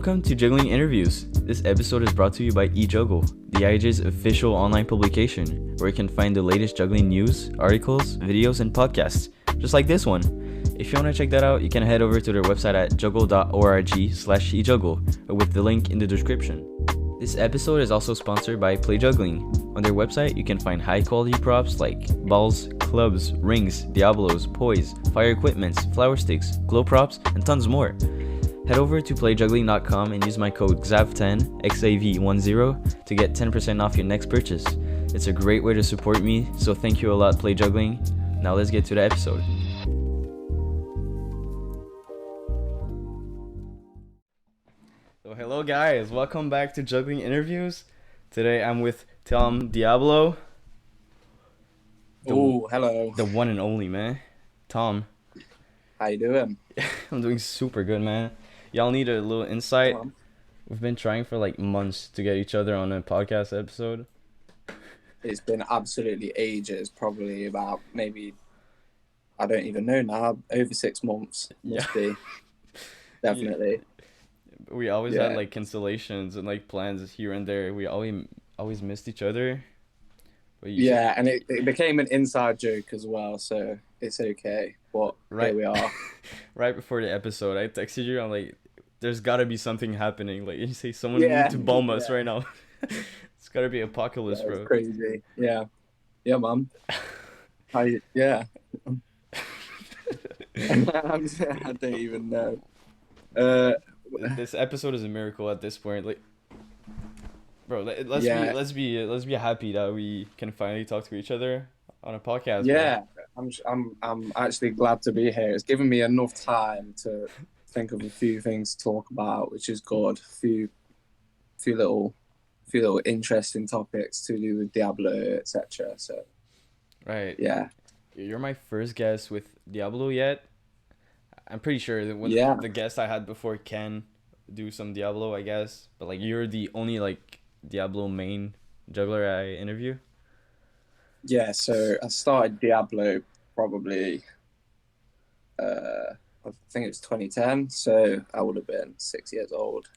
Welcome to Juggling Interviews. This episode is brought to you by eJuggle, the IJ's official online publication, where you can find the latest juggling news, articles, videos, and podcasts, just like this one. If you want to check that out, you can head over to their website at juggle.org/ejuggle, or with the link in the description. This episode is also sponsored by Play Juggling. On their website, you can find high-quality props like balls, clubs, rings, Diabolos, poise, fire equipments, flower sticks, glow props, and tons more. Head over to playjuggling.com and use my code XavJuggles, XavJuggles10, to get 10% off your next purchase. It's a great way to support me, so thank you a lot, Play Juggling. Now let's get to the episode. So hello guys, welcome back to Juggling Interviews. Today I'm with TomDiabolo. Oh, hello. The one and only, man. Tom. How you doing? I'm doing super good, man. Y'all need a little insight. We've been trying for like months to get each other on a podcast episode. It's been absolutely ages, probably about maybe, I don't even know now, over 6 months must be. Definitely. We always had like cancellations and like plans here and there. We always missed each other. But and it became an inside joke as well, so it's okay. But here we are. Right before the episode, I texted you. I'm like, "There's got to be something happening." Like you say, someone needs to bomb us right now. It's got to be apocalypse, bro. It's crazy. Yeah, man. I don't even know. This episode is a miracle at this point. Like, bro, let's be happy that we can finally talk to each other on a podcast. Yeah, bro. I'm actually glad to be here. It's given me enough time to think of a few things to talk about, which is good. Few little interesting topics to do with Diablo, etc. So, right. Yeah. You're my first guest with Diablo yet. I'm pretty sure that when the guest I had before can do some Diablo, I guess. But like you're the only like Diablo main juggler I interview. Yeah, so I started Diablo probably I think it was 2010, so I would have been 6 years old.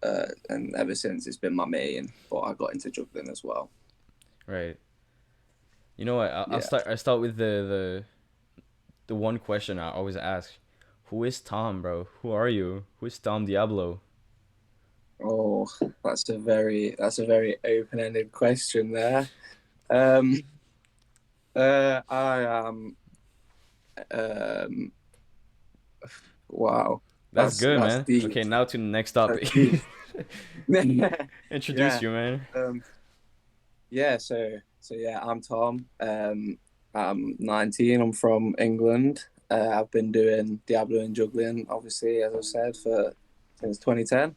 And ever since it's been my main, but I got into juggling as well. Right. You know what? I'll start with the one question I always ask. Who is Tom, bro? Who are you? Who is TomDiabolo? Oh, that's a very open-ended question there. I am wow. That's good, man. Deep. Okay, now to the next topic. Introduce you, man. So I'm Tom. I'm 19. I'm from England. I've been doing Diablo and juggling, obviously, as I said, since 2010.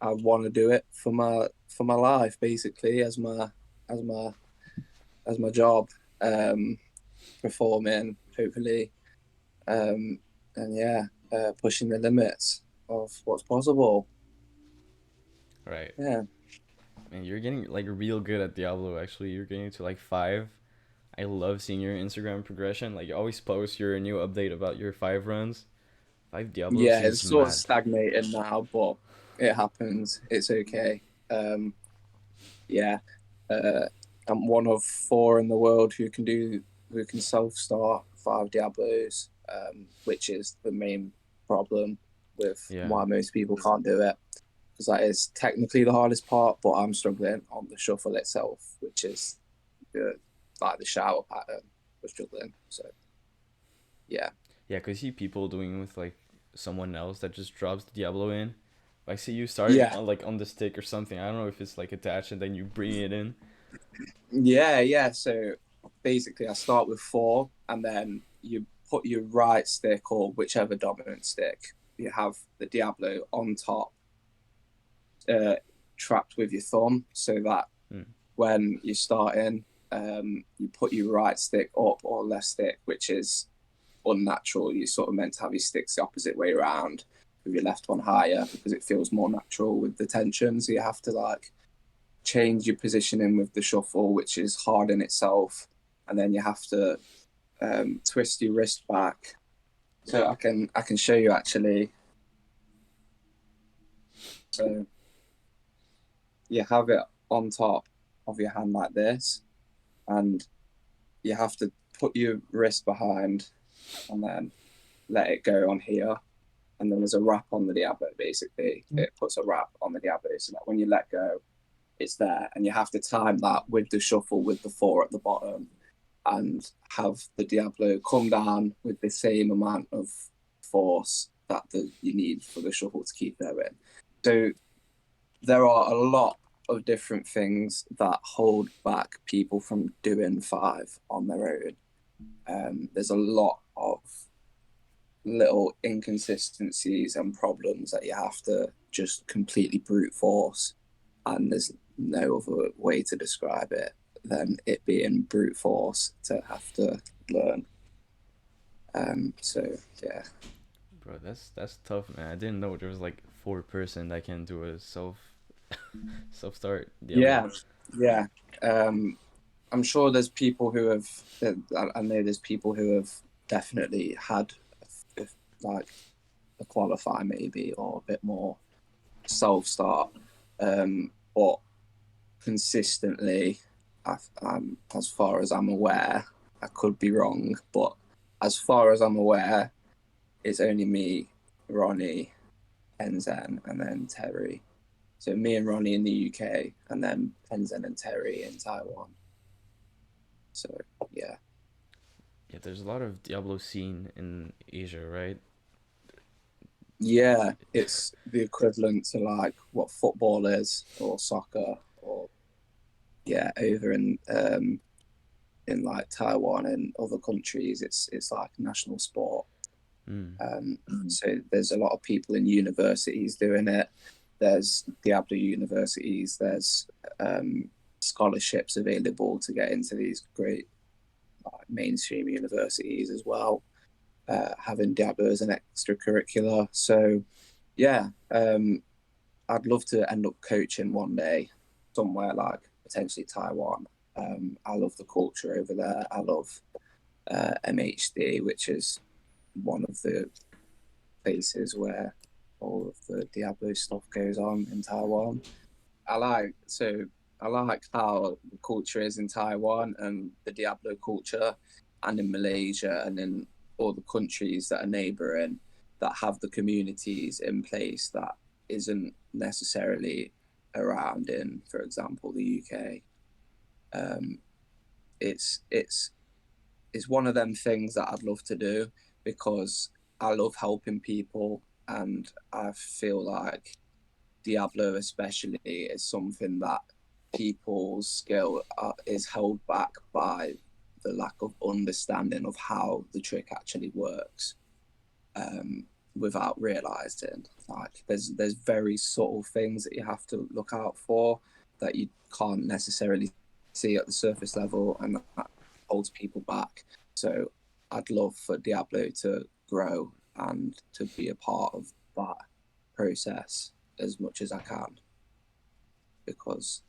I want to do it for my life, basically, as my job, performing, hopefully, pushing the limits of what's possible. Right. Yeah. Man, you're getting like real good at Diablo. Actually, you're getting to like 5. I love seeing your Instagram progression. Like you always post your new update about your 5 runs. 5 Diablos. Yeah, it's sort of stagnated now, but it happens. It's okay. I'm one of 4 in the world who can self-start 5 Diablos, which is the main problem with why most people can't do it. Because that is technically the hardest part, but I'm struggling on the shuffle itself, which is like the shower pattern for juggling. So, yeah. Yeah, because you see people doing with like someone else that just drops the Diablo in. I see you starting on the stick or something. I don't know if it's like attached and then you bring it in. Yeah. So basically, I start with 4, and then you put your right stick or whichever dominant stick. You have the Diablo on top, trapped with your thumb, so that when you start in, you put your right stick up or left stick, which is unnatural. You're sort of meant to have your sticks the opposite way around, with your left one higher, because it feels more natural with the tension. So you have to like change your positioning with the shuffle, which is hard in itself, and then you have to twist your wrist back So I can show you actually. So you have it on top of your hand like this, and you have to put your wrist behind and then let it go on here. And then there's a wrap on the Diablo, basically. It puts a wrap on the Diablo so that when you let go, it's there. And you have to time that with the shuffle with the 4 at the bottom and have the Diablo come down with the same amount of force that you need for the shuffle to keep going. So there are a lot of different things that hold back people from doing 5 on their own. There's a lot of little inconsistencies and problems that you have to just completely brute force, and there's no other way to describe it than it being brute force to have to learn. So yeah. Bro, that's tough, man. I didn't know there was like 4 person that can do a self start Diablo. Yeah, yeah. I'm sure there's people who have. I know there's people who have definitely had like a qualify maybe or a bit more self start, but consistently, as far as I'm aware, I could be wrong, but as far as I'm aware, it's only me, Ronnie, Enzen, and then Terry. So me and Ronnie in the UK, and then Enzen and Terry in Taiwan. So yeah. Yeah, there's a lot of Diablo scene in Asia, right? Yeah, it's the equivalent to like what football is or soccer or yeah, over in like Taiwan and other countries, it's like national sport. Mm. So there's a lot of people in universities doing it. There's Diablo universities. There's scholarships available to get into these great like, mainstream universities as well. Having Diablo as an extracurricular. So yeah, I'd love to end up coaching one day somewhere like potentially Taiwan. I love the culture over there. I love MHD, which is one of the places where all of the Diablo stuff goes on in Taiwan. I like so I like how the culture is in Taiwan and the Diablo culture, and in Malaysia and in all the countries that are neighboring that have the communities in place that isn't necessarily around in, for example, the UK. Um, it's one of them things that I'd love to do because I love helping people, and I feel like Diablo especially is something that people's skill is held back by the lack of understanding of how the trick actually works, without realizing like there's very subtle things that you have to look out for that you can't necessarily see at the surface level, and that holds people back. So I'd love for Diablo to grow and to be a part of that process as much as I can, because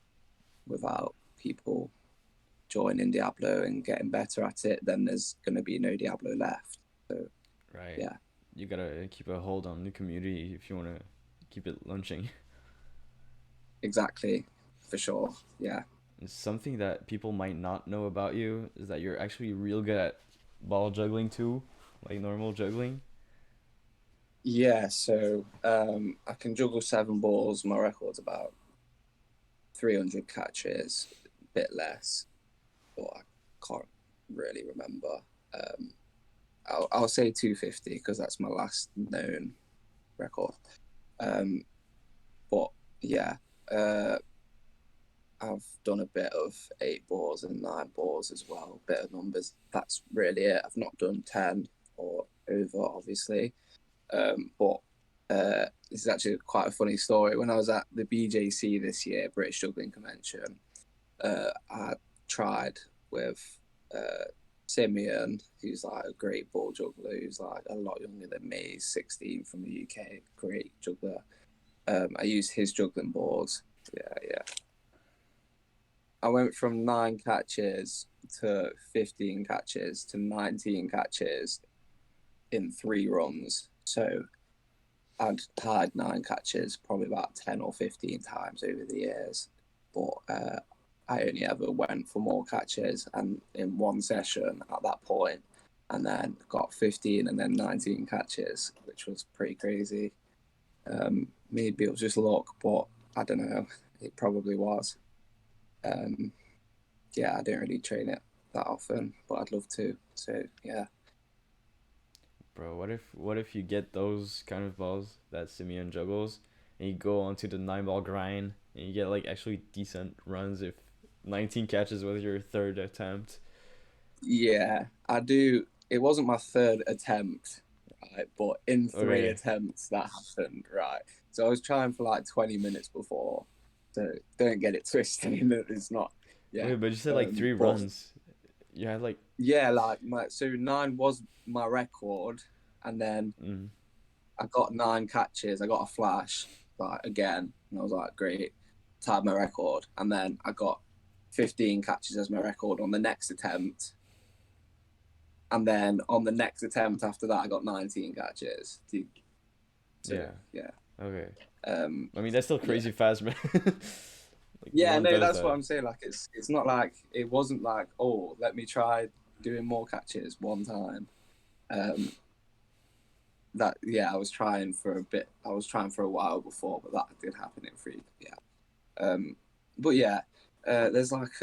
without people joining Diablo and getting better at it, then there's going to be no Diablo left. So Right. yeah, You gotta keep a hold on the community if you wanna keep it launching. exactly, for sure. Yeah. And something that people might not know about you is that you're actually real good at ball juggling too, like normal juggling. Yeah, so I can juggle 7 balls. My record's about 300 catches, a bit less, but I can't really remember. Um, I'll say 250 because that's my last known record. Um, but yeah, uh, I've done a bit of 8 balls and 9 balls as well, bit of numbers. That's really it. I've not done 10 or over, obviously. But this is actually quite a funny story. When I was at the BJC this year, British Juggling Convention, I tried with uh, Simeon, who's like a great ball juggler, who's like a lot younger than me. He's 16 from the UK, great juggler. I used his juggling balls. Yeah, yeah. I went from 9 catches to 15 catches to 19 catches in 3 runs. So I'd had 9 catches probably about 10 or 15 times over the years, but I only ever went for more catches and in one session at that point, and then got 15 and then 19 catches, which was pretty crazy. Maybe it was just luck, but I don't know. It probably was. Yeah, I don't really train it that often, but I'd love to. So yeah. Bro, what if you get those kind of balls that Simeon juggles, and you go onto the 9 ball grind, and you get like actually decent runs if 19 catches was your third attempt. Yeah, I do. It wasn't my third attempt, right? But in 3 Okay. attempts that happened, right? So I was trying for like 20 minutes before. So don't get it twisted. It's not. Yeah. Wait, but you said like 3 But runs. You had like. yeah, like so 9 was my record, and then Mm, I got 9 catches. I got a flash like again, and I was like, great, tied my record. And then I got 15 catches as my record on the next attempt. And then on the next attempt after that, I got 19 catches. So, yeah. Okay. Um, I mean that's still yeah. crazy fast, man. Like no Yeah, one no, does that's what that. I'm saying. Like, it's not like, it wasn't like, oh, let me try doing more catches one time. That, yeah, I was trying for a bit. I was trying for a while before, but that did happen in 3. Yeah. But yeah, there's like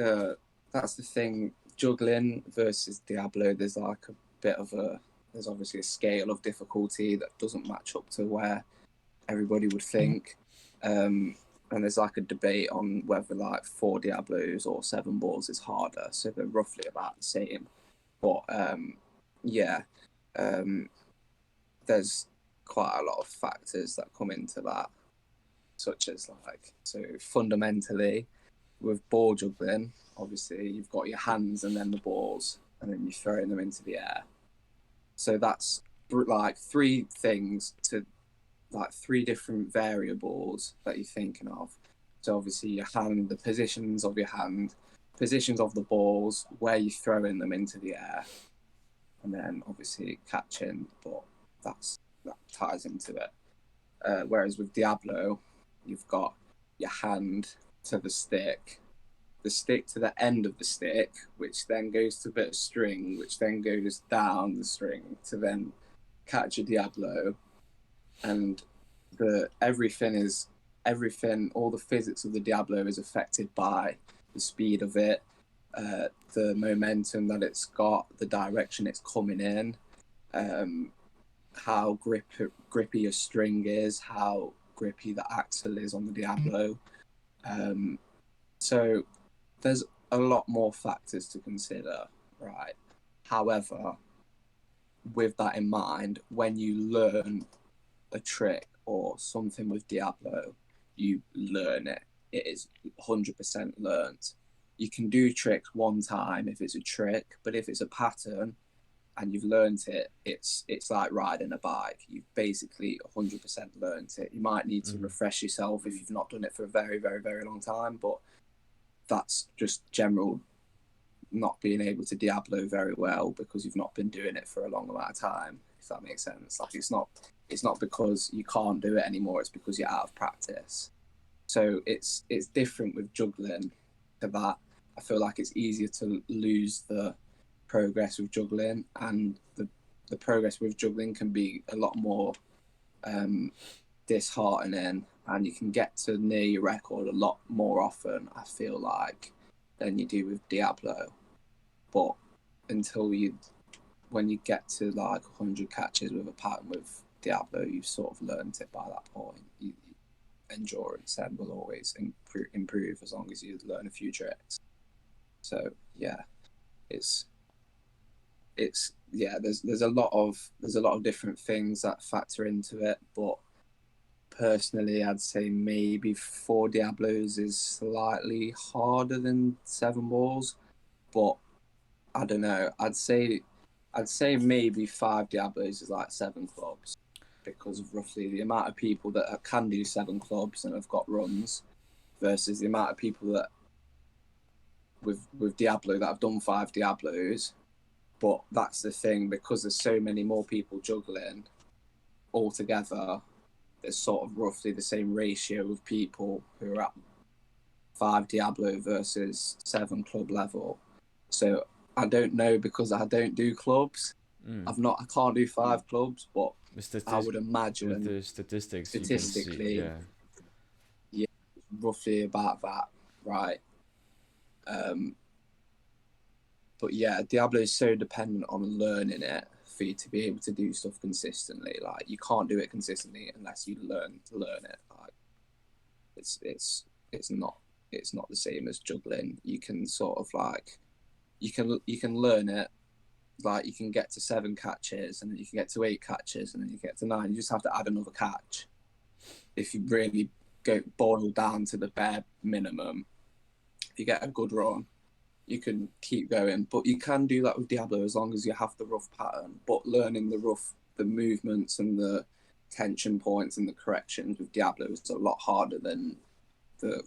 that's the thing. Juggling versus Diablo, there's like a bit of there's obviously a scale of difficulty that doesn't match up to where everybody would think. And there's like a debate on whether like 4 Diablos or 7 balls is harder. So they're roughly about the same. But yeah, there's quite a lot of factors that come into that, such as like, so fundamentally with ball juggling, obviously you've got your hands and then the balls, and then you're throwing them into the air. So that's like 3 things to like 3 different variables that you're thinking of. So obviously your hand, the positions of your hand, positions of the balls, where you're throwing them into the air, and then obviously catching, but that ties into it. Whereas with Diablo, you've got your hand to the stick to the end of the stick, which then goes to a bit of string, which then goes down the string to then catch a Diablo. And everything, all the physics of the Diablo is affected by the speed of it, the momentum that it's got, the direction it's coming in, how grippy your string is, how grippy the axle is on the Diablo. So there's a lot more factors to consider, right? However, with that in mind, when you learn a trick or something with Diablo, you learn it. It is 100% learnt. You can do tricks one time if it's a trick, but if it's a pattern and you've learnt it, it's like riding a bike. You've basically 100% learnt it. You might need to refresh yourself if you've not done it for a very, very, very long time, but that's just general not being able to Diablo very well because you've not been doing it for a long amount of time, if that makes sense. Like it's not because you can't do it anymore, it's because you're out of practice. So it's different with juggling to that. I feel like it's easier to lose the progress with juggling, and the progress with juggling can be a lot more disheartening, and you can get to near your record a lot more often, I feel like, than you do with Diablo. But when you get to like 100 catches with a pattern with Diablo, you've sort of learned it by that point. Endurance then will always improve as long as you learn a few tricks. So yeah, it's yeah. There's a lot of different things that factor into it, but personally, I'd say maybe 4 Diablos is slightly harder than 7 balls, but I don't know. I'd say maybe 5 Diablos is like 7 clubs, because of roughly the amount of people that can do 7 clubs and have got runs versus the amount of people that with Diablo that have done 5 Diablos But that's the thing, because there's so many more people juggling altogether, there's sort of roughly the same ratio of people who are at 5 Diablo versus 7 club level. So I don't know, because I don't do clubs. I can't do 5 clubs, but I would imagine with the statistics statistically, you can see, roughly about that, right? But yeah, Diablo is so dependent on learning it for you to be able to do stuff consistently. Like, you can't do it consistently unless you learn it. Like, it's not the same as juggling. You can sort of like you can learn it. Like, you can get to 7 catches, and then you can get to 8 catches, and then you get to 9. You just have to add another catch. If you really boil down to the bare minimum, if you get a good run, you can keep going. But you can do that with Diablo as long as you have the rough pattern. But learning the movements and the tension points and the corrections with Diablo is a lot harder than the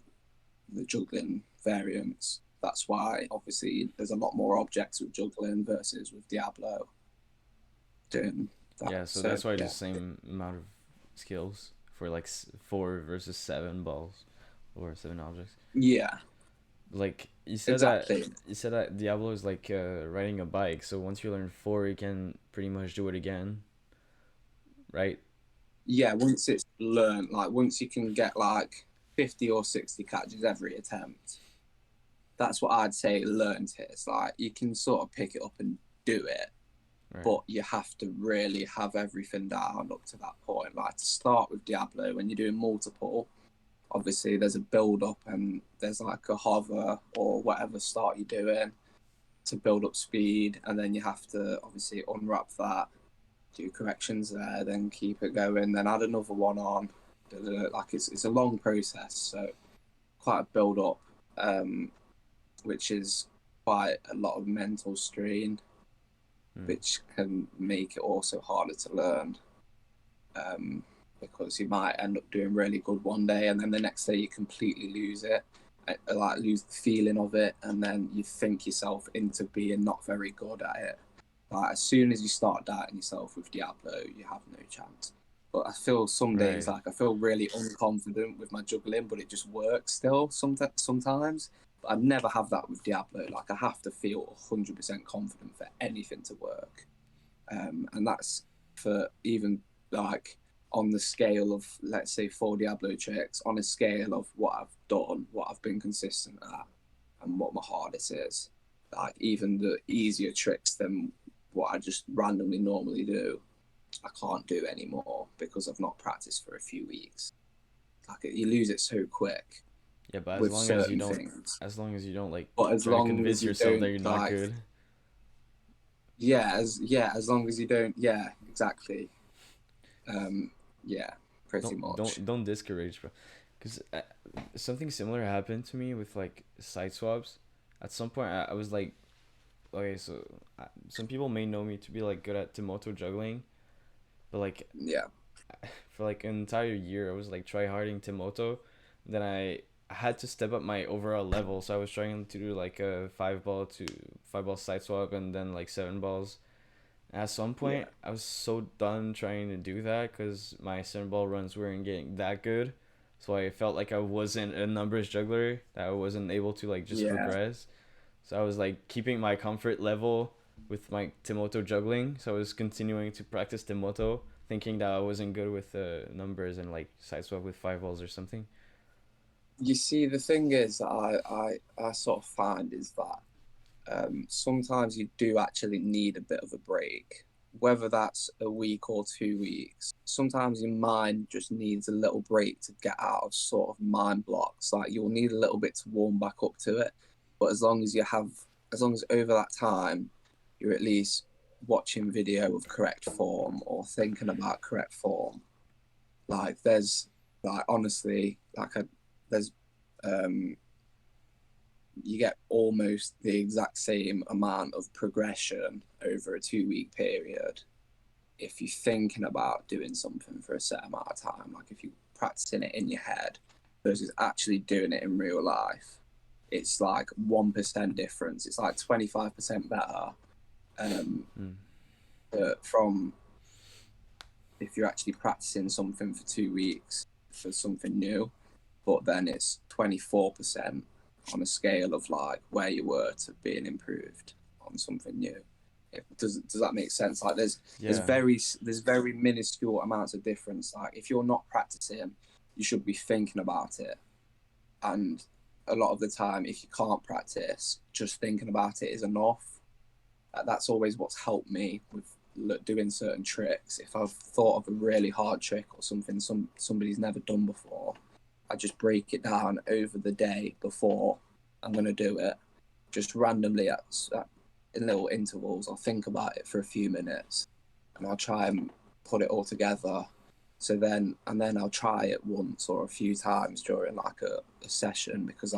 juggling variants. That's why, obviously, there's a lot more objects with juggling versus with Diablo doing that. Yeah, so that's why the same amount of skills for like 4 versus 7 balls or 7 objects. Yeah. Like, you said that Diablo is like riding a bike. So once you learn 4, you can pretty much do it again, right? Yeah, once it's learned, like once you can get like 50 or 60 catches every attempt, that's what I'd say learned it. It's like you can sort of pick it up and do it, right. But you have to really have everything down up to that point. Like, to start with Diablo, when you're doing multiple, obviously there's a build up and there's like a hover or whatever start you're doing to build up speed, and then you have to obviously unwrap that, do corrections there, then keep it going, then add another one on. Like, it's a long process, so quite a build up, which is quite a lot of mental strain, which can make it also harder to learn. Because you might end up doing really good one day, and then the next day you completely lose it, like lose the feeling of it, and then you think yourself into being not very good at it. Like, as soon as you start doubting yourself with Diablo, you have no chance. But I feel some days, like, I feel really unconfident with my juggling, but it just works still sometimes. But I never have that with Diablo. Like, I have to feel 100% confident for anything to work. And that's for even, like, on the scale of, let's say, 4 Diablo tricks, on a scale of what I've done, what I've been consistent at, and what my hardest is. Like, even the easier tricks than what I just randomly normally do, I can't do anymore because I've not practiced for a few weeks. Like, you lose it so quick. Yeah, but as long as you don't like try to convince yourself that you're not good. Yeah, as long as you don't. Yeah, exactly. Yeah, pretty much. Don't discourage, bro. Because something similar happened to me with like side swaps. At some point, I was like, okay, so some people may know me to be like good at Timoto juggling, but like, yeah, for like an entire year, I was like try harding Timoto. Then I had to step up my overall level, so I was trying to do like a 5-ball side swap, and then like 7 balls. At some point, I was so done trying to do that because my 7-ball runs weren't getting that good. So I felt like I wasn't a numbers juggler, that I wasn't able to like just progress. So I was like keeping my comfort level with my Timoto juggling. So I was continuing to practice Timoto, thinking that I wasn't good with numbers and like side swap with 5 balls or something. You see, the thing is that I sort of find is that sometimes you do actually need a bit of a break, whether that's a week or 2 weeks. Sometimes your mind just needs a little break to get out of sort of mind blocks. Like, you'll need a little bit to warm back up to it. But as long as over that time, you're at least watching video of correct form or thinking about correct form. Like, there's, like, honestly, like, there's, you get almost the exact same amount of progression over a 2-week period if you're thinking about doing something for a set amount of time. Like, if you're practicing it in your head versus actually doing it in real life, it's like 1% difference. It's like 25% better But from if you're actually practicing something for 2 weeks for something new, but then it's 24% on a scale of like where you were to being improved on something new. Does that make sense? Like there's very minuscule amounts of difference. Like if you're not practicing, you should be thinking about it. And a lot of the time, if you can't practice, just thinking about it is enough. That's always what's helped me with doing certain tricks. If I've thought of a really hard trick or something somebody's never done before, I just break it down over the day before I'm going to do it, just randomly in little intervals. I'll think about it for a few minutes and I'll try and put it all together. Then I'll try it once or a few times during like a session, because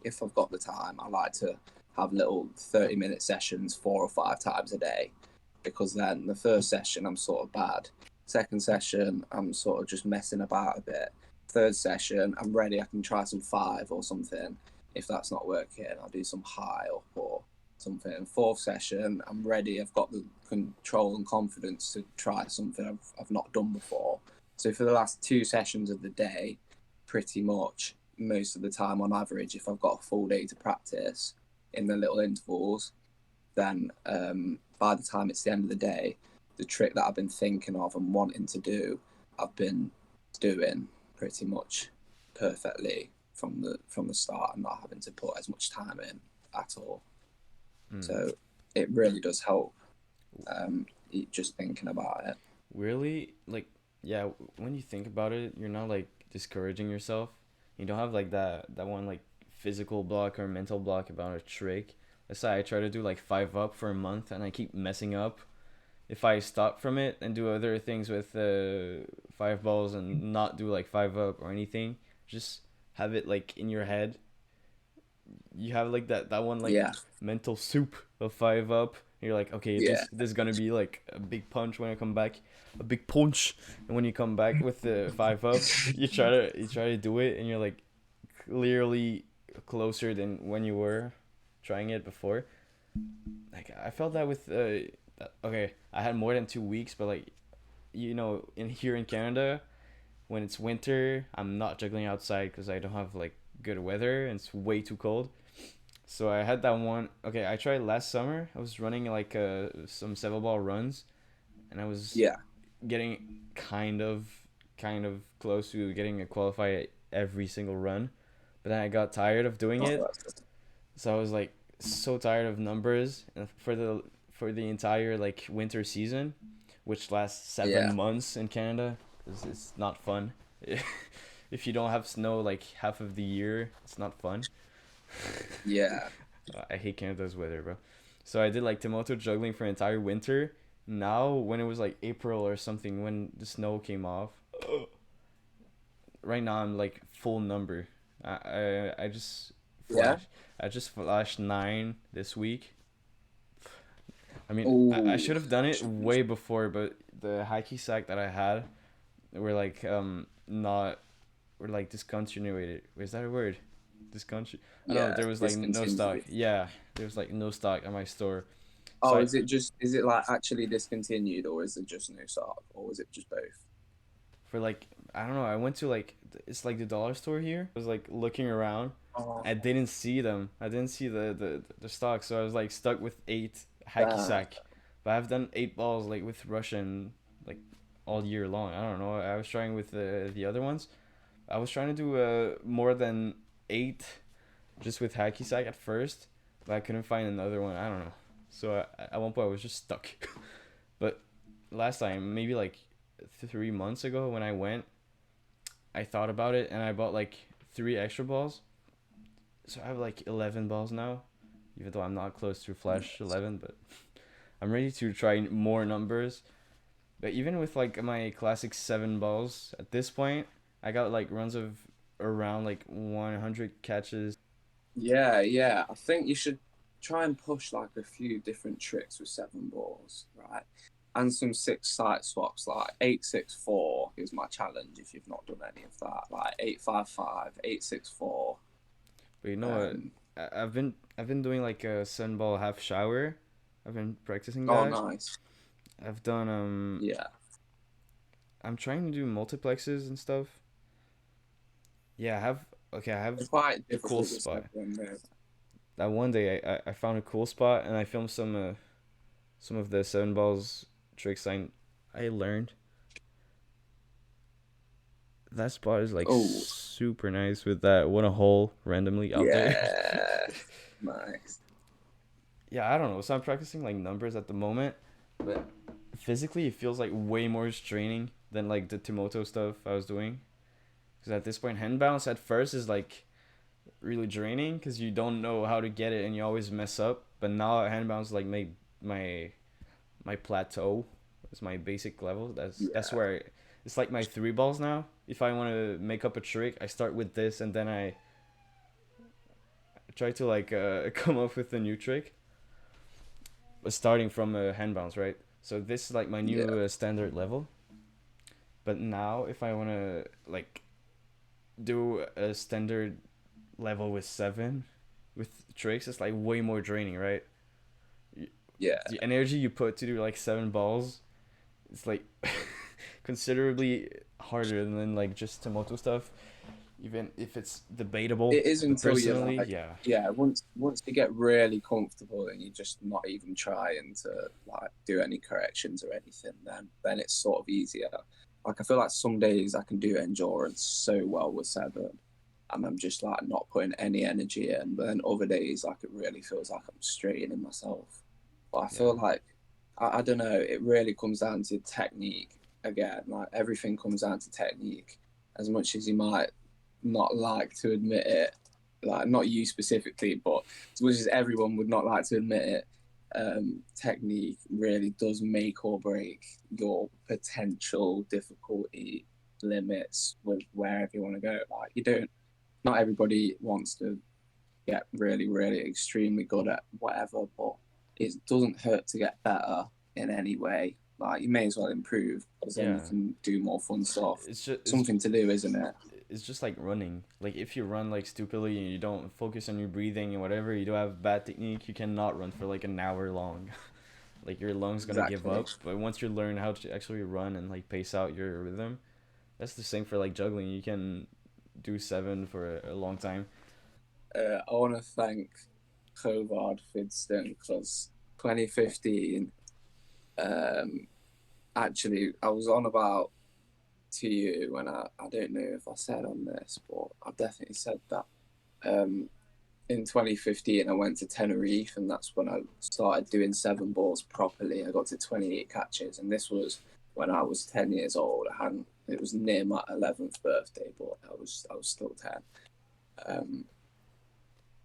if I've got the time, I like to have little 30-minute sessions 4 or 5 times a day, because then the first session I'm sort of bad. Second session, I'm sort of just messing about a bit. Third session, I'm ready. I can try some 5 or something. If that's not working, I'll do some high up or something. Fourth session, I'm ready. I've got the control and confidence to try something I've not done before. So for the last 2 sessions of the day, pretty much most of the time on average, if I've got a full day to practice in the little intervals, then by the time it's the end of the day, the trick that I've been thinking of and wanting to do, I've been doing pretty much perfectly from the start, and not having to put as much time in at all. So it really does help, just thinking about it. Really, like, yeah, when you think about it, you're not like discouraging yourself. You don't have like that one like physical block or mental block about a trick. Let's say I try to do like 5 up for a month and I keep messing up. If I stop from it and do other things with 5 balls and not do like 5 up or anything, just have it like in your head. You have like that one like mental soup of 5 up. You're like, okay, this is gonna be like a big punch when I come back, a big punch. And when you come back with the 5 up, you try to do it, and you're like clearly closer than when you were trying it before. Like I felt that with okay, I had more than 2 weeks, but like, here in Canada, when it's winter, I'm not juggling outside because I don't have like good weather and it's way too cold. So I had that one. Okay, I tried last summer. I was running like some 7-ball runs, and I was getting kind of close to getting a qualify every single run, but then I got tired of doing it. So I was like so tired of numbers for the entire like winter season, which lasts 7 months in Canada. It's not fun. If you don't have snow like half of the year, it's not fun. Yeah. I hate Canada's weather, bro. So I did like Tomoto juggling for an entire winter. Now, when it was like April or something, when the snow came off, right now I'm like full number. I just flashed. I just flashed 9 this week. I mean, I should have done it way before, but the hacky sack that I had were like not were like discontinued. Is that a word? Discontinue. I don't know. There was like no stock. Yeah, there was like no stock at my store. So is it like actually discontinued, or is it just no stock, or is it just both? For like, I don't know. I went to like, it's like the dollar store here. I was like looking around. I didn't see them. I didn't see the stock, so I was like stuck with 8 hacky sack. But I've done 8 balls like with Russian like all year long. I don't know. I was trying with the other ones. I was trying to do more than 8 just with hacky sack at first, but I couldn't find another one. I don't know. So at one point I was just stuck. But last time, maybe like 3 months ago when I went, I thought about it and I bought like 3 extra balls. So I have like 11 balls now, even though I'm not close to Flash 11, but I'm ready to try more numbers. But even with like my classic 7 balls, at this point, I got like runs of around like 100 catches. Yeah. I think you should try and push like a few different tricks with 7 balls, right? And some 6 side swaps, like 8-6-4 is my challenge if you've not done any of that. Like 8-5-5, 8-6-4. But you know what? I've been doing like a 7-ball half shower, I've been practicing Oh, that. nice. I've done Yeah. I'm trying to do multiplexes and stuff. Yeah, I have It's quite a cool difficult with spot. seven, though. That one day I found a cool spot and I filmed some of the seven balls tricks I learned. That spot is like Oh, super nice with that one a hole randomly out there. yeah. Nice. Yeah, I don't know. So I'm practicing like numbers at the moment, but physically it feels like way more straining than like the Timoto stuff I was doing. Because at this point, hand bounce at first is like really draining because you don't know how to get it and you always mess up. But now hand bounce like my my plateau. It's my basic level. That's Yeah. where it's like my three balls now. If I want to make up a trick, I start with this and then I try to like come up with a new trick. Starting from a hand bounce, right? So this is like my Yeah. new standard level. But now if I want to like do a standard level with seven with tricks, it's like way more draining, right? Yeah. The energy you put to do like seven balls, it's like considerably harder than like just Tomoto stuff, even if it's debatable. It is But until you're personally, like, yeah, yeah, once you get really comfortable and you're just not even trying to like do any corrections or anything, then it's sort of easier. Like I feel like some days I can do endurance so well with seven, and I'm just like not putting any energy in. But then other days, like it really feels like I'm straining myself. But I yeah, feel like I don't know. It really comes down to technique again. Like everything comes down to technique. As much as you might not like to admit it, like not you specifically, but as much as everyone would not like to admit it, technique really does make or break your potential difficulty limits with wherever you want to go. Like you don't, not everybody wants to get really, really extremely good at whatever, but it doesn't hurt to get better in any way. Like you may as well improve because then you yeah. can do more fun stuff. It's just Something to do, isn't it? it's just like running. Like if you run like stupidly and you don't focus on your breathing and whatever, you don't have bad technique, you cannot run for like an hour long. Like your lungs gonna give Exactly. up. But once you learn how to actually run and like pace out your rhythm, that's the same for like juggling. You can do seven for a long time. I want to thank Hobart Fidston because 2015, um, actually, I was on about to you when I don't know if I said on this, but I've definitely said that. Um, in 2015, I went to Tenerife, and that's when I started doing seven balls properly. I got to 28 catches, and this was when I was 10 years old. It was near my 11th birthday, but I was still 10. Um,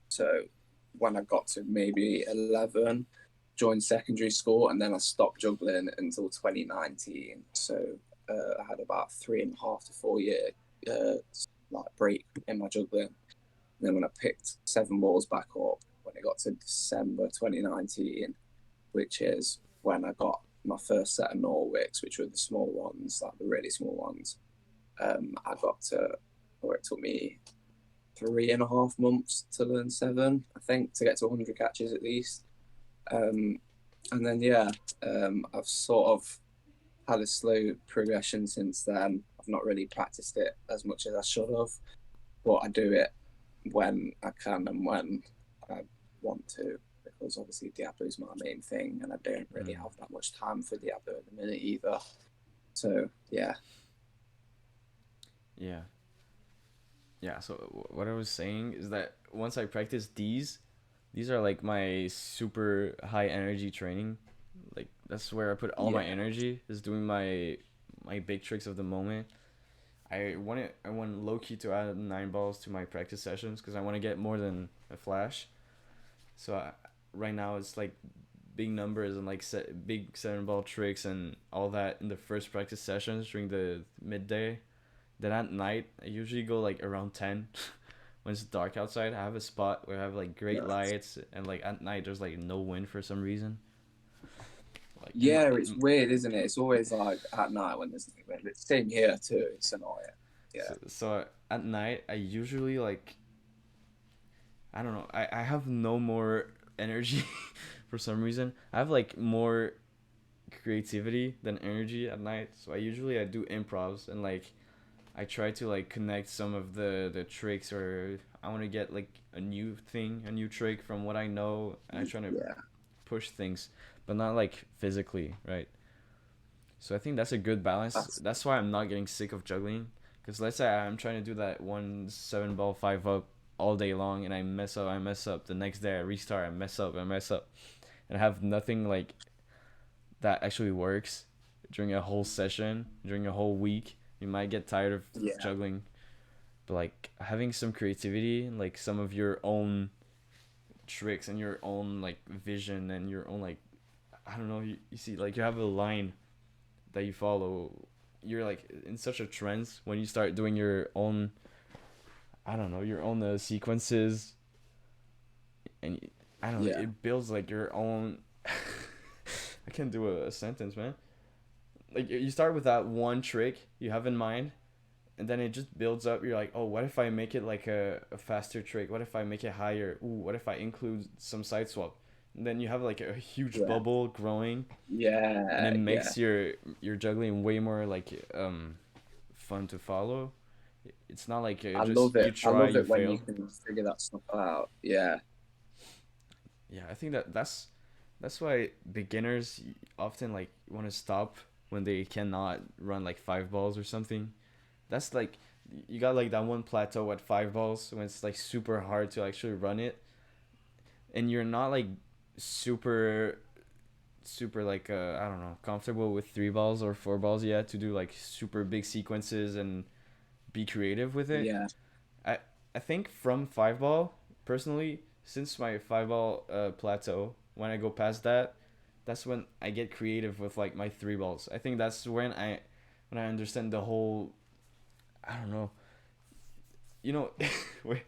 so when I got to maybe 11, joined secondary school, and then I stopped juggling until 2019. So I had about 3.5 to 4 year uh, like break in my juggling. And then when I picked seven balls back up, when it got to December 2019, which is when I got my first set of Norwicks, which were the small ones, like the really small ones, I got to, or it took me 3.5 months to learn seven, I think, to get to 100 catches at least. Um, and then, yeah, I've sort of had a slow progression since then. I've not really practiced it as much as I should have, but I do it when I can and when I want to, because obviously Diablo is my main thing, and I don't really Mm. have that much time for Diablo at the minute either. So yeah, Yeah. Yeah, so what I was saying is that once I practice these are like my super high energy training. Like that's where I put all my yeah, energy is doing my big tricks of the moment. I want low key to add nine balls to my practice sessions because I want to get more than a flash. So right now it's like big numbers and like big seven ball tricks and all that in the first practice sessions during the midday. Then at night I usually go like around 10 when it's dark outside. I have a spot where I have like great no. lights and like at night there's like no wind for some reason. Like Yeah, it's weird, isn't it? It's always like at night when there's no wind. It's same here too. It's annoying. Yeah, so at night I usually like I don't know. I have no more energy for some reason. I have like more creativity than energy at night, so I do improvs, and like I try to like connect some of the tricks, or I want to get like a new thing, a new trick from what I know, and I try to Yeah. push things, but not like physically, right? So I think that's a good balance. That's That's why I'm not getting sick of juggling. Because let's say I'm trying to do that one 7 ball 5 up all day long, and I mess up, I mess up. The next day I restart, I mess up, I mess up, and I have nothing like that actually works during a whole session, during a whole week. You might get tired of yeah. juggling, but like having some creativity and like some of your own tricks and your own like vision and your own like, I don't know, you see like you have a line that you follow. You're like in such a trance when you start doing your own, I don't know, your own sequences, and I don't know, Yeah. it builds like your own. I can't do a sentence, man. Like you start with that one trick you have in mind, and then it just builds up. You're like, oh, what if I make it like a faster trick? What if I make it higher? Ooh, what if I include some side swap? And then you have like a huge Yeah. bubble growing, and it Yeah. Yeah. makes your juggling way more like fun to follow. It's not like I just love you it. I try, love you it when you fail. can figure that stuff out. Yeah. Yeah, I think that's why beginners often like want to stop when they cannot run like 5 balls or something. That's like you got like that one plateau at 5 balls when it's like super hard to actually run it, and you're not like super super like I don't know, comfortable with 3 balls or 4 balls yet to do like super big sequences and be creative with it. Yeah. I I think from 5 ball personally, since my 5 ball plateau, when I go past that, that's when I get creative with like my 3 balls. I think that's when I understand the whole, I don't know, you know. Wait,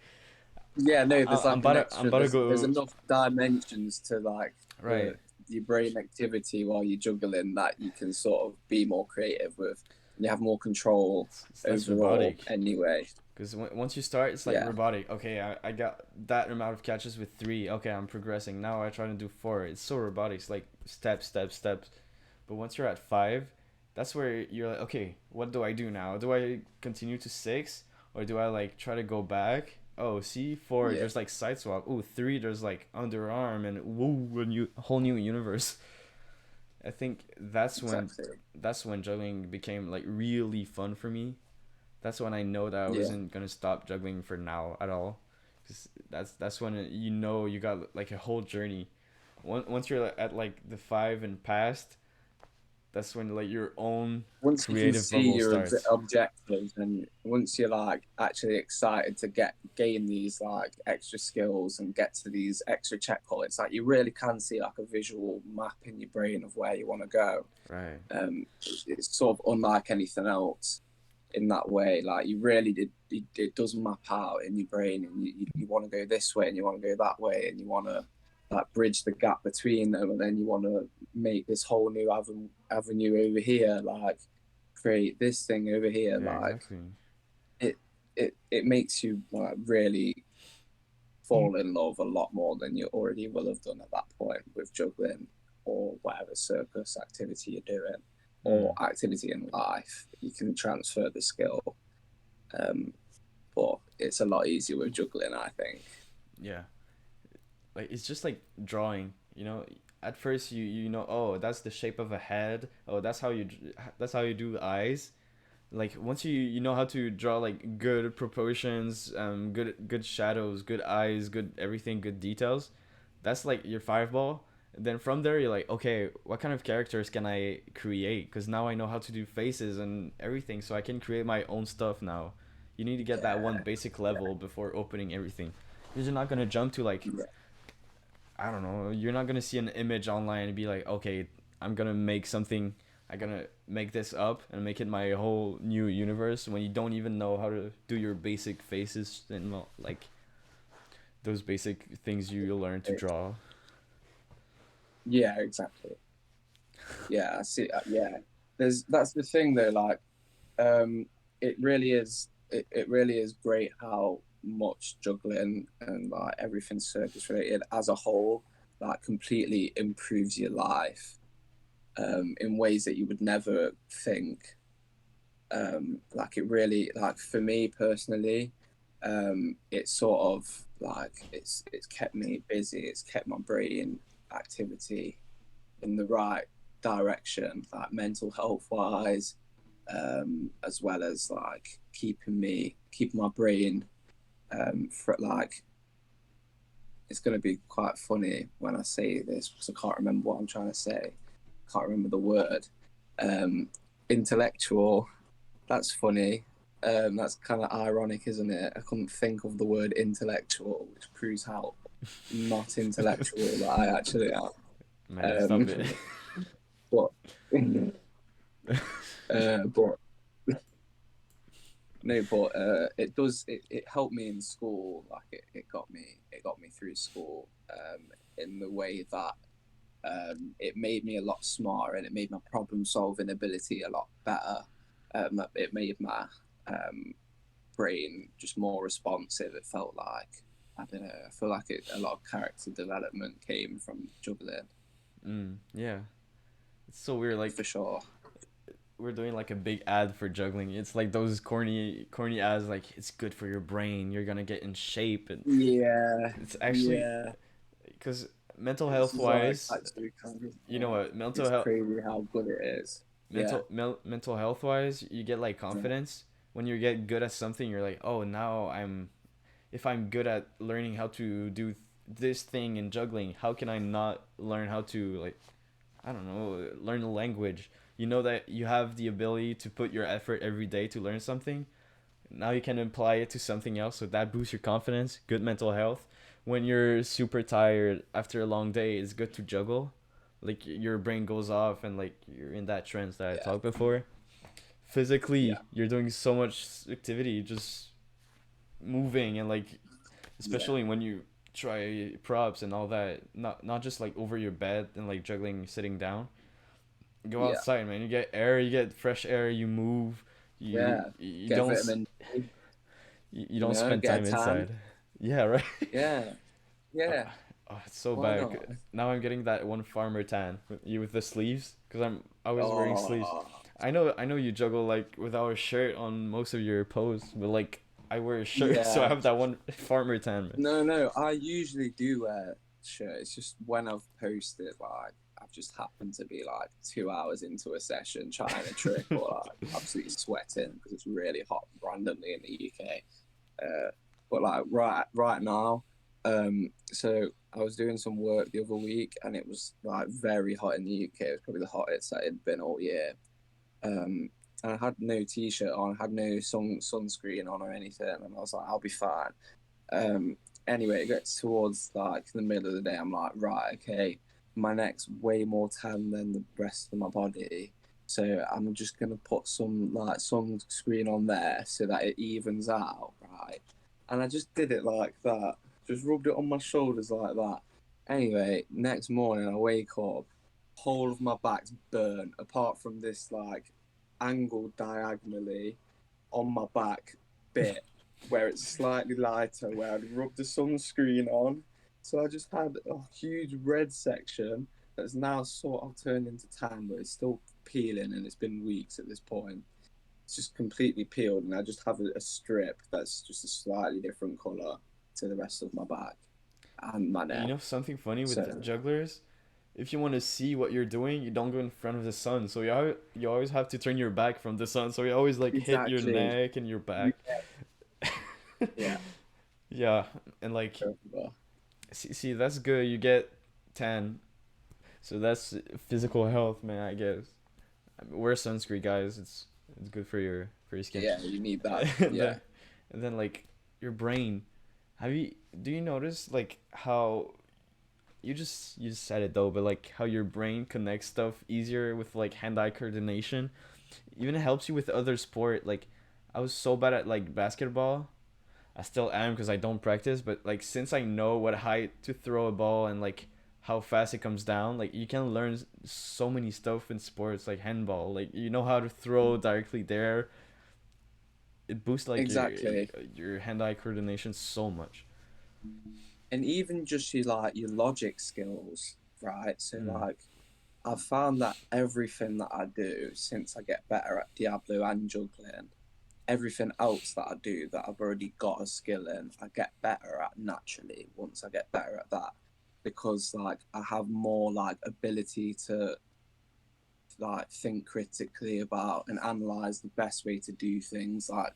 Yeah, no, there's I'm like an about to extra. There's go enough dimensions to like right. the your brain activity while you're juggling that you can sort of be more creative with. And you have more control It's less overall. robotic. Anyway, Because once you start, it's like yeah, robotic. Okay, I got that amount of catches with 3. Okay, I'm progressing. Now I try to do 4. It's so robotic. It's like step, step, steps. But once you're at 5, that's where you're like, okay, what do I do now? Do I continue to 6? Or do I like try to go back? Oh, see, 4, yeah, there's like side swap. Ooh, 3, there's like underarm, and woo, a whole new universe. I think exactly. that's when juggling became like really fun for me. That's when I know that I Yeah. wasn't gonna stop juggling for now at all, because that's when you know you got like a whole journey. Once you're at like the 5 and past, that's when like your own Once you can creative see bubble your starts. objectives, and once you're like actually excited to gain these like extra skills and get to these extra checkpoints, like you really can see like a visual map in your brain of where you want to go. Right. It's sort of unlike anything else in that way. Like you really it does map out in your brain, and you want to go this way and you want to go that way, and you want to like bridge the gap between them, and then you want to make this whole new avenue over here, like create this thing over here. Yeah. Like Exactly. it makes you like really fall in love a lot more than you already will have done at that point with juggling or whatever circus activity you're doing or Mm. activity in life. You can transfer the skill, but it's a lot easier with juggling, I think. Yeah. Like it's just like drawing. You know, at first you know, oh, that's the shape of a head. Oh, that's how you do eyes. Like once you know how to draw like good proportions, good shadows, good eyes, good everything, good details, that's like your 5 ball. Then from there you're like, okay, what kind of characters can I create? Because now I know how to do faces and everything, so I can create my own stuff now. You need to get that one Yeah, basic level before opening everything. You're not gonna jump to like, yeah, I don't know, you're not gonna see an image online and be like, okay, I'm gonna make something, I'm gonna make this up and make it my whole new universe when you don't even know how to do your basic faces and well, like those basic things you learn to draw. yeah, exactly. Yeah, I see. Yeah, there's that's the thing though. Like, it really is. It really is great how much juggling and like everything circus related as a whole like completely improves your life in ways that you would never think. Like it really, like for me personally, it's sort of like it's kept me busy. It's kept my brain activity in the right direction, like mental health wise, as well as like keeping my brain for like. It's going to be quite funny when I say this because I can't remember what I'm trying to say. Can't remember the word. Intellectual. That's funny. That's kind of ironic, isn't it? I couldn't think of the word intellectual, which proves how not intellectual that I actually am. Man, stop it. But, but no, but it does. It helped me in school. Like it got me through school in the way that it made me a lot smarter and it made my problem solving ability a lot better. It made my brain just more responsive. It felt like I don't know. I feel like a lot of character development came from juggling. Yeah, it's so weird. Like For sure. we're doing like a big ad for juggling. It's like those corny ads. Like it's good for your brain. You're gonna get in shape, and Yeah, it's actually yeah. because mental This health is like wise, actually kind of you know what mental it's health crazy how good it is. Yeah, mental health wise, you get like confidence when you get good at something. You're like, oh, now I'm if I'm good at learning how to do this thing in juggling, how can I not learn how to like I don't know, learn a language. You know that you have the ability to put your effort every day to learn something. Now you can apply it to something else, so that boosts your confidence, good mental health. When you're super tired after a long day, it's good to juggle. Like your brain goes off and like you're in that trance that I yeah, talked before. yeah, Physically, you're doing so much activity, just moving and like yeah, especially when you try props and all that, not just like over your bed and like juggling sitting down. Go yeah, outside, man. You get air, you get fresh air, you move. You yeah. you Get don't vitamin D, you don't spend get a time tan. inside. Yeah, right. Yeah, uh, yeah. oh, it's so Why bad. not? Now I'm getting that one farmer tan. You with the sleeves, cause I was wearing sleeves. Oh, I know you juggle like without a shirt on most of your posts, but like I wear a shirt, so I yeah. have that one farmer tan, man. No, no. I usually do wear shirt. It's just when I've posted, like I've just happened to be like 2 hours into a session trying a trick, or like absolutely sweating because it's really hot randomly in the UK. But like right now, so I was doing some work the other week and it was like very hot in the UK. It was probably the hottest that it'd been all year. Um, and I had no t-shirt on, I had no sunscreen on or anything, and I was like, I'll be fine. Um, anyway, it gets towards like the middle of the day. I'm like, right, okay, my neck's way more tan than the rest of my body. So I'm just gonna put some like sunscreen on there so that it evens out, right? And I just did it like that. Just rubbed it on my shoulders like that. Anyway, next morning I wake up, whole of my back's burnt, apart from this like angled diagonally on my back bit where it's slightly lighter, where I'd rubbed the sunscreen on. So I just had a huge red section that's now sort of turned into tan, but it's still peeling and it's been weeks at this point. It's just completely peeled, and I just have a strip that's just a slightly different color to the rest of my back and my You neck. know something funny with So, jugglers? If you want to see what you're doing, you don't go in front of the sun. So you always have to turn your back from the sun. So you always like hit your exactly. neck and your Yeah. back. Yeah. Yeah, and like see that's good. You get tan. So that's physical health, man. I guess. Wear sunscreen, guys. It's good for your skin. Yeah, you need that. and Yeah. then and then like your brain. Have you do you notice like how you just said it though, but like how your brain connects stuff easier with like hand-eye coordination, even it helps you with other sport. Like I was so bad at like basketball. I still am because I don't practice, but like since I know what height to throw a ball and like how fast it comes down, like you can learn so many stuff in sports like handball. Like you know how to throw directly there. It boosts like Exactly. your hand-eye coordination so much. and even just your logic skills, right? So Mm. like I've found that everything that I do since I get better at Diablo and juggling, everything else that I do that I've already got a skill in, I get better at naturally once I get better at that, because like I have more like ability to like think critically about and analyze the best way to do things. Like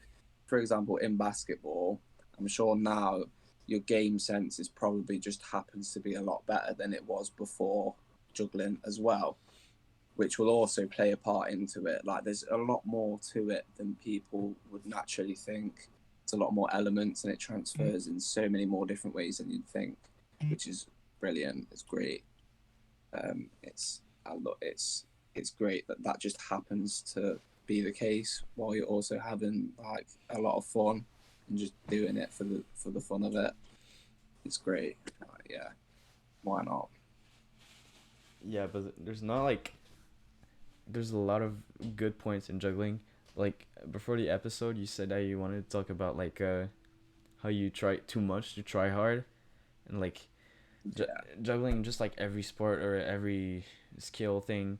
for example, in basketball, I'm sure now your game sense is probably just happens to be a lot better than it was before juggling as well, which will also play a part into it. Like there's a lot more to it than people would naturally think. It's a lot more elements and it transfers in so many more different ways than you'd think, which is brilliant. It's great. It's great that that just happens to be the case while you're also having like a lot of fun and just doing it for the fun of it. It's great. Yeah, why not? Yeah, but there's not like there's a lot of good points in juggling. Like before the episode, you said that you wanted to talk about like how you try too much to try hard, and like ju- Yeah, juggling just like every sport or every skill thing.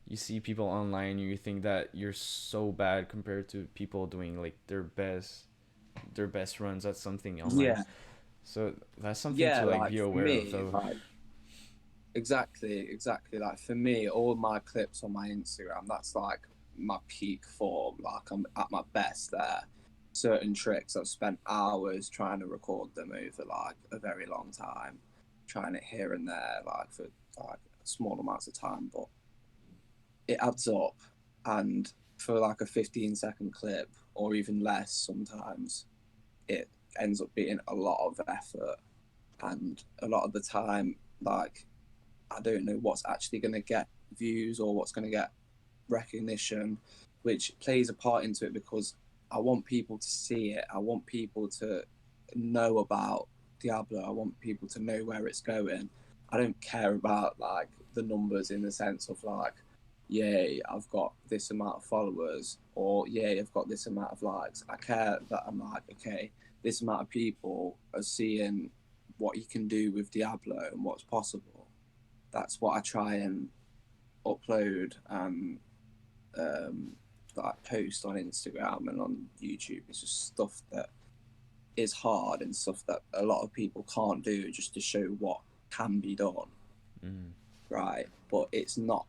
You see people online, you think that you're so bad compared to people doing like their best runs at something online. yeah, So that's something to yeah. like Like be for aware of me, though. like exactly. Like for me, all my clips on my Instagram, that's like my peak form. Like I'm at my best there. Certain tricks, I've spent hours trying to record them over like a very long time, trying it here and there, like for like small amounts of time, but it adds up. And for like a 15-second clip or even less, sometimes it ends up being a lot of effort. And a lot of the time, like I don't know what's actually going to get views or what's going to get recognition, which plays a part into it because I want people to see it. I want people to know about Diablo. I want people to know where it's going. I don't care about like the numbers in the sense of like, yay, I've got this amount of followers or yay, I've got this amount of likes. I care that I'm like, okay, this amount of people are seeing what you can do with Diablo and what's possible. That's what I try and upload and um, like post on Instagram and on YouTube. It's just stuff that is hard and stuff that a lot of people can't do just to show what can be done, Mm. right? But it's not.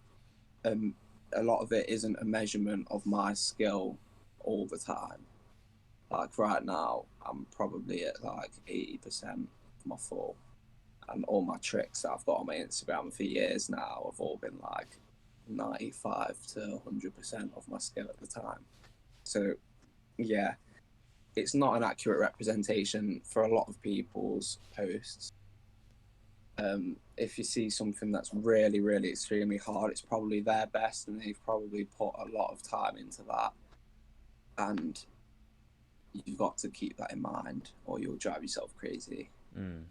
A lot of it isn't a measurement of my skill all the time. Like right now, I'm probably at like 80% of my full, and all my tricks that I've got on my Instagram for years now have all been like 95 to 100% of my skill at the time. So yeah, it's not an accurate representation for a lot of people's posts. If you see something that's really, really extremely hard, it's probably their best and they've probably put a lot of time into that. And you've got to keep that in mind or you'll drive yourself crazy. Mm.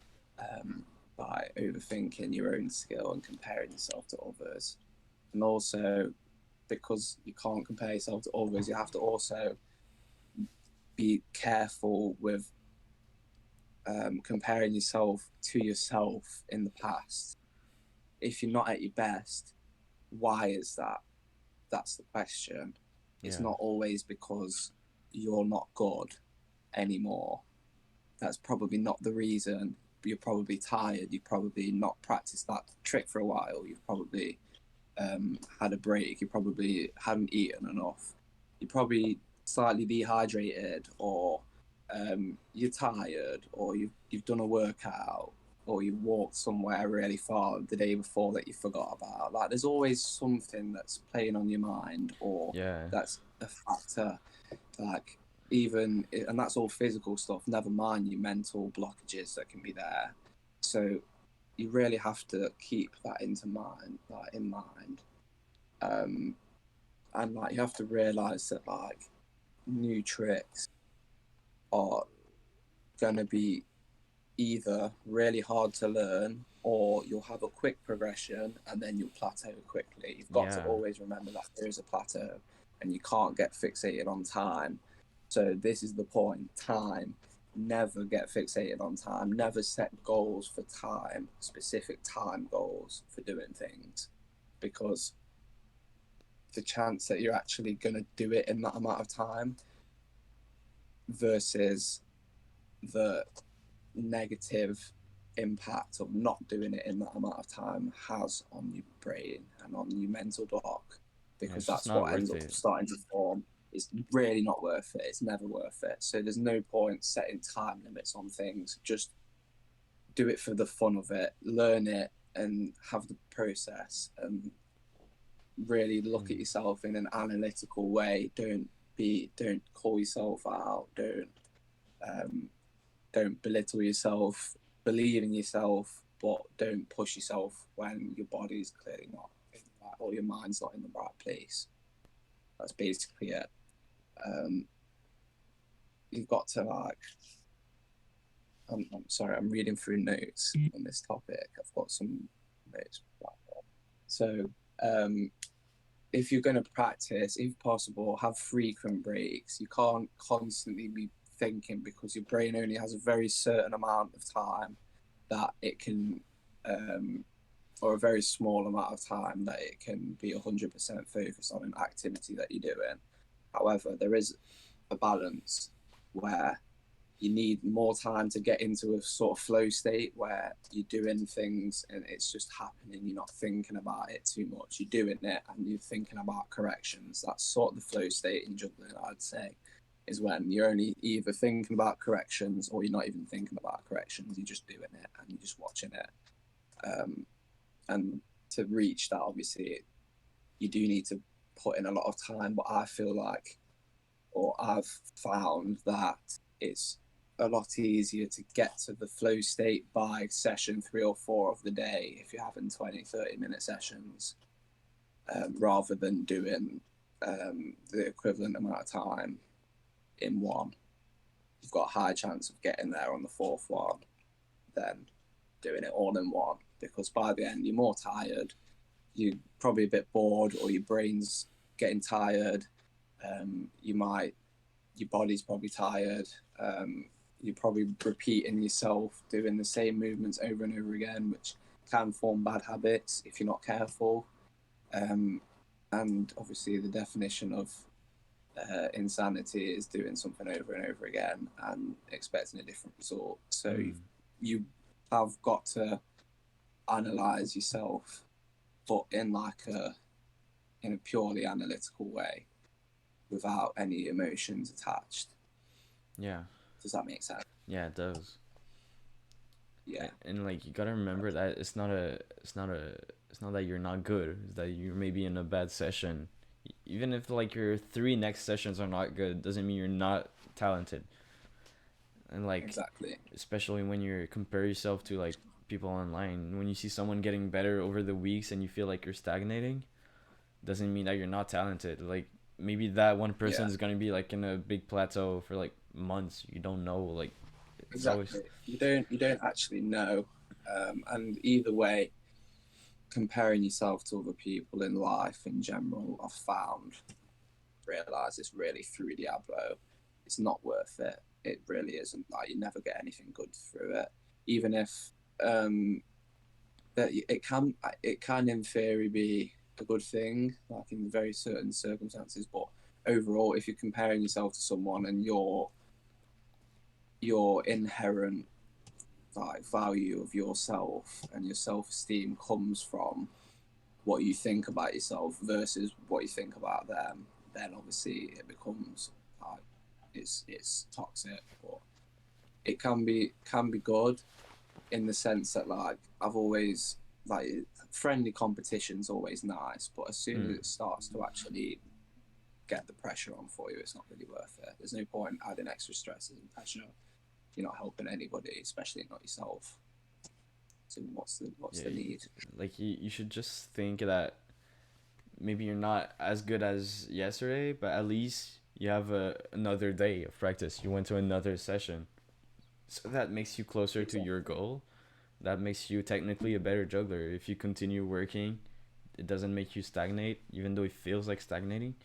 By overthinking your own skill and comparing yourself to others. And also, because you can't compare yourself to others, you have to also be careful with comparing yourself to yourself in the past. If you're not at your best, why is that? That's the question. It's Yeah. not always because you're not good anymore. That's probably not the reason. You're probably tired. You've probably not practiced that trick for a while. You've probably had a break. You probably hadn't eaten enough. You're probably slightly dehydrated, or you're tired, or you've done a workout, or you walked somewhere really far the day before that you forgot about. Like, there's always something that's playing on your mind, or Yeah. that's a factor. Like, even, and that's all physical stuff, never mind your mental blockages that can be there. So you really have to keep that in mind. And like you have to realize that like new tricks are gonna be either really hard to learn or you'll have a quick progression and then you'll plateau quickly. You've got to Yeah. always remember that there is a plateau and you can't get fixated on time. So this is the point, time. never get fixated on time, never set goals for time, specific time goals for doing things, because the chance that you're actually going to do it in that amount of time versus the negative impact of not doing it in that amount of time has on your brain and on your mental block, because that's what ends up starting to form. It's really not worth it. It's never worth it. So there's no point setting time limits on things. Just do it for the fun of it, learn it, and have the process, and really look at yourself in an analytical way. Don't call yourself out. Don't belittle yourself. Believe in yourself, but don't push yourself when your body's clearly not in the right, or your mind's not in the right place. That's basically it. You've got to I'm sorry, I'm reading through notes on this topic. I've got some notes. So if you're going to practice, if possible, have frequent breaks. You can't constantly be thinking, because your brain only has a very certain amount of time that it can, or a very small amount of time that it can be 100% focused on an activity that you're doing. However, there is a balance where you need more time to get into a sort of flow state where you're doing things and it's just happening. You're not thinking about it too much. You're doing it and you're thinking about corrections. That's sort of the flow state in juggling, I'd say, is when you're only either thinking about corrections or you're not even thinking about corrections. You're just doing it and you're just watching it. And to reach that, obviously, you do need to put in a lot of time. But I feel like, or I've found that it's a lot easier to get to the flow state by session 3 or 4 of the day if you're having 20-30 minute sessions, rather than doing the equivalent amount of time in one. You've got a high chance of getting there on the 4th one than doing it all in one, because by the end you're more tired, you're probably a bit bored, or your brain's getting tired, your body's probably tired, you're probably repeating yourself, doing the same movements over and over again, which can form bad habits if you're not careful. And obviously the definition of insanity is doing something over and over again and expecting a different result. So you have got to analyze yourself, but in a purely analytical way, without any emotions attached. Yeah. Does that make sense? Yeah, it does. Yeah. And like, you gotta remember that it's not that you're not good. It's that you're maybe in a bad session. Even if like your 3 next sessions are not good, doesn't mean you're not talented. And like, exactly, especially when you compare yourself to like people online, when you see someone getting better over the weeks and you feel like you're stagnating, doesn't mean that you're not talented. Like, maybe that one person is gonna be like in a big plateau for like months. You don't know. Like, exactly. You don't actually know. And either way, comparing yourself to other people in life in general, I've realised it's really through Diablo. It's not worth it. It really isn't. Like, you never get anything good through it. Even if that it can in theory be a good thing, like in very certain circumstances. But overall, if you're comparing yourself to someone and your inherent like value of yourself and your self-esteem comes from what you think about yourself versus what you think about them, then obviously it becomes like it's toxic. But it can be good in the sense that, like, I've always, like, friendly competition's always nice, but as soon as it starts to actually get the pressure on for you, it's not really worth it. There's no point adding extra stresses and pressure. You're not helping anybody, especially not yourself. So what's the need? Like, you should just think that maybe you're not as good as yesterday, but at least you have another day of practice. You went to another session. So that makes you closer to your goal. That makes you technically a better juggler. If you continue working, it doesn't make you stagnate, even though it feels like stagnating.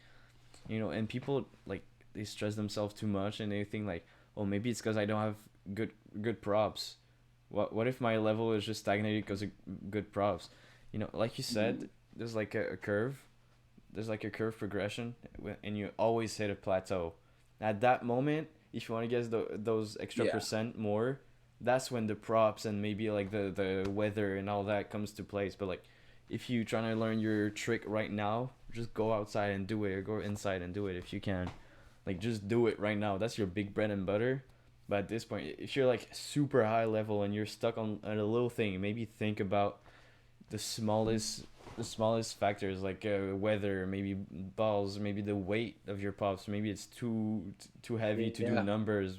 And people, like, they stress themselves too much and they think like, oh, maybe it's because I don't have good props. What if my level is just stagnated because of good props? You know, like you said, there's like a curve. There's like a curve progression, and you always hit a plateau. At that moment, if you want to get those extra percent more, that's when the props and maybe like the weather and all that comes to place. But like, if you trying to learn your trick right now, just go outside and do it, or go inside and do it if you can. Like, just do it right now. That's your big bread and butter. But at this point, if you're like super high level and you're stuck on a little thing, maybe think about the smallest factors, like weather, maybe balls, maybe the weight of your pops. Maybe it's too heavy to do numbers,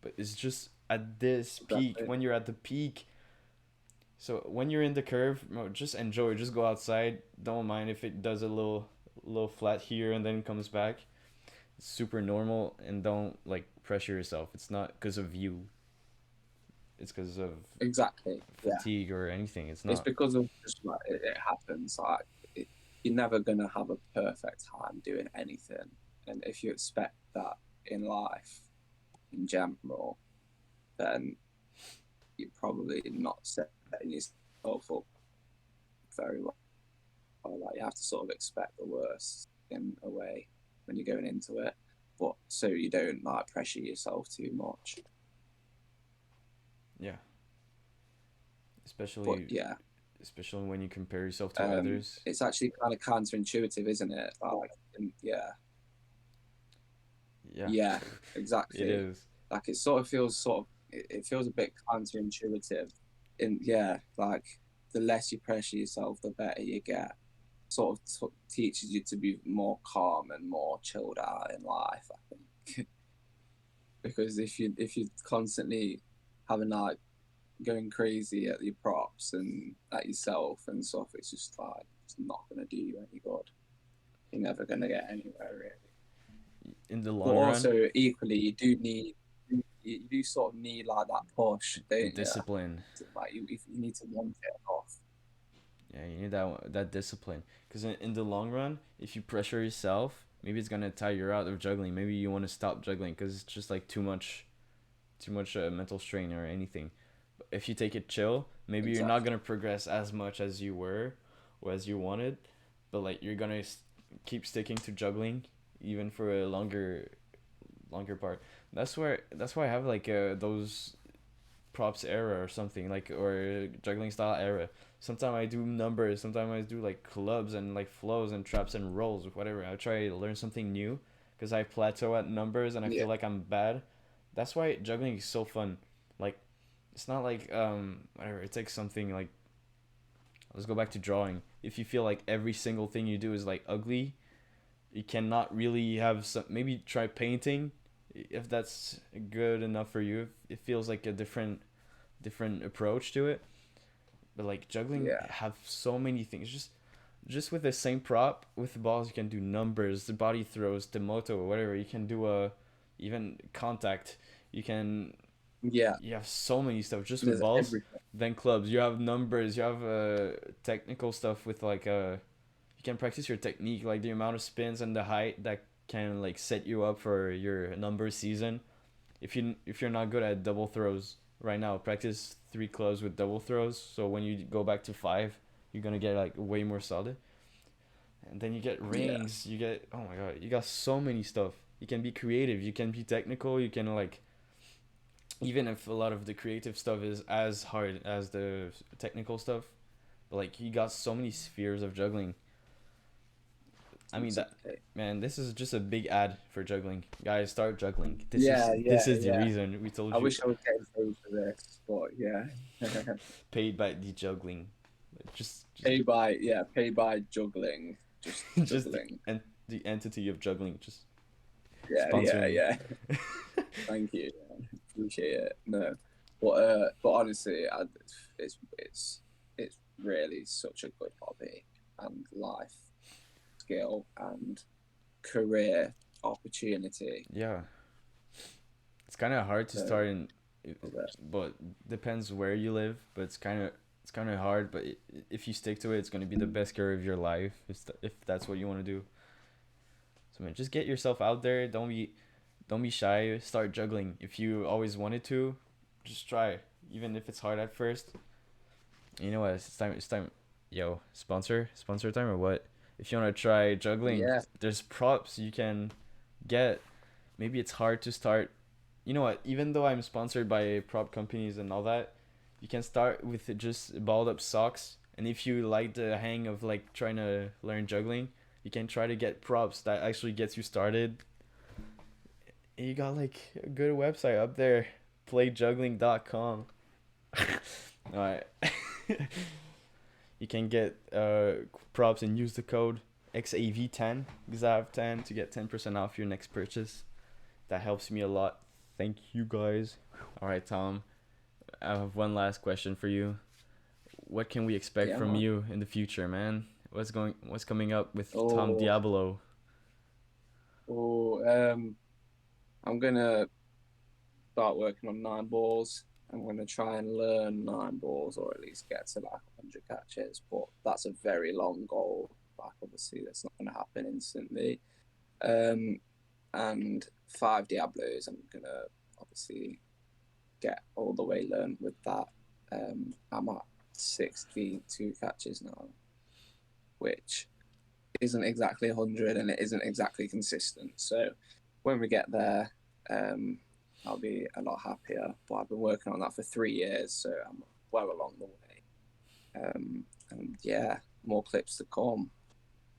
but it's just at this peak, when you're at the peak. So when you're in the curve, just enjoy. Just go outside. Don't mind if it does a little flat here and then comes back. It's super normal, and don't like pressure yourself. It's not because of you. It's because of fatigue or anything. It's not. It's because of just like it happens. Like you're never gonna have a perfect time doing anything, and if you expect that in life, in general, then you're probably not setting yourself up very well. Like you have to sort of expect the worst in a way when you're going into it, but so you don't like pressure yourself too much. Yeah. Especially when you compare yourself to others. It's actually kind of counterintuitive, isn't it? Like, yeah, exactly. It is. Like it feels a bit counterintuitive. Like the less you pressure yourself, the better you get. Sort of teaches you to be more calm and more chilled out in life, I think. Because if you constantly having like going crazy at your props and at yourself and stuff, it's just like it's not gonna do you any good. You're never gonna get anywhere really. In the long run. But also equally, you do sort of need like that push, don't discipline. Like you need to want it off. Yeah, you need that discipline. Because in the long run, if you pressure yourself, maybe it's gonna tire you out of juggling. Maybe you want to stop juggling because it's just like too much mental strain or anything. But if you take it chill, maybe you're not gonna progress as much as you were or as you wanted, but like you're gonna keep sticking to juggling even for a longer part. That's why I have like those props era or something, like, or juggling style era. Sometimes I do numbers, sometimes I do like clubs and like flows and traps and rolls, whatever. I try to learn something new because I plateau at numbers and I feel like I'm bad. That's why juggling is so fun. Like, it's not like whatever, it's like something like, let's go back to drawing. If you feel like every single thing you do is like ugly, you cannot really have some. Maybe try painting if that's good enough for you. It feels like a different approach to it. But like juggling have so many things. Just with the same prop, with the balls you can do numbers, the body throws, the moto, whatever. You can do even contact. You can. You have so many stuff just with balls. Everything. Then clubs, you have numbers. You have technical stuff with like you can practice your technique, like the amount of spins and the height that can like set you up for your number season. If you're not good at double throws right now, practice 3 clubs with double throws, so when you go back to 5, you're gonna get like way more solid. And then you get rings, you get, oh my god, you got so many stuff. You can be creative, you can be technical, you can like, even if a lot of the creative stuff is as hard as the technical stuff, but like you got so many spheres of juggling. I mean, this is just a big ad for juggling. Guys, start juggling. This is the reason we told you. I wish I was getting paid for this, but yeah. Paid by the juggling. Just paid by juggling. Just juggling. And the entity of juggling. Just yeah. Thank you. Appreciate it. No, but honestly, it's really such a good hobby and life skill and career opportunity. Yeah, it's kind of hard to start in, but depends where you live. But it's kind of hard. But if you stick to it, it's gonna be the best career of your life if that's what you want to do. So man, just get yourself out there. Don't don't be shy. Start juggling. If you always wanted to, just try. Even if it's hard at first. You know what? It's time. It's time. Yo, sponsor time or what? If you wanna try juggling, Yeah. there's props you can get. Maybe it's hard to start. You know what? Even though I'm sponsored by prop companies and all that, you can start with just balled up socks. And if you like the hang of like trying to learn juggling, you can try to get props that actually gets you started. And you got like a good website up there, playjuggling.com. Alright. You can get props and use the code XAV10, XAV10 to get 10% off your next purchase. That helps me a lot. Thank you guys. Alright, Tom. I have one last question for you. What can we expect from you in the future, man? What's coming up with TomDiabolo? I'm gonna start working on 9 balls. I'm gonna try and learn 9 balls, or at least get to like 100 catches. But that's a very long goal. Like obviously, that's not gonna happen instantly. And 5 Diablos, I'm gonna obviously get all the way learned with that. I'm at 62 catches now, which isn't exactly 100 and it isn't exactly consistent. So when we get there, I'll be a lot happier. But I've been working on that for 3 years, so I'm well along the way. And yeah, more clips to come,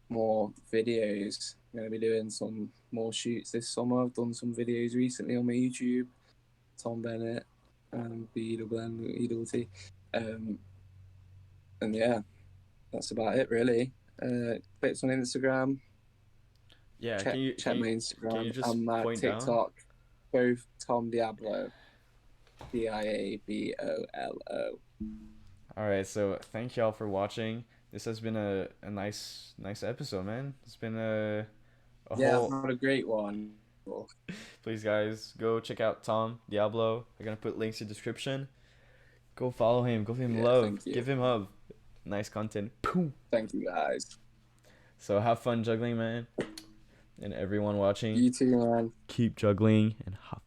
more videos. I'm going to be doing some more shoots this summer. I've done some videos recently on my YouTube. Tom Bennett, B-double-N-E-double-T. And yeah, that's about it really. Clips on Instagram. Yeah, check my Instagram. Can you just and my point TikTok. down? Both TomDiabolo. Diabolo. Alright, so thank y'all for watching. This has been a nice episode, man. It's been a whole... Not a great one. Please guys, go check out TomDiabolo. I'm gonna put links in the description. Go follow him, give him love, give him hug. Nice content. Boom. Thank you guys. So have fun juggling, man. And everyone watching, you too, man. keep juggling and have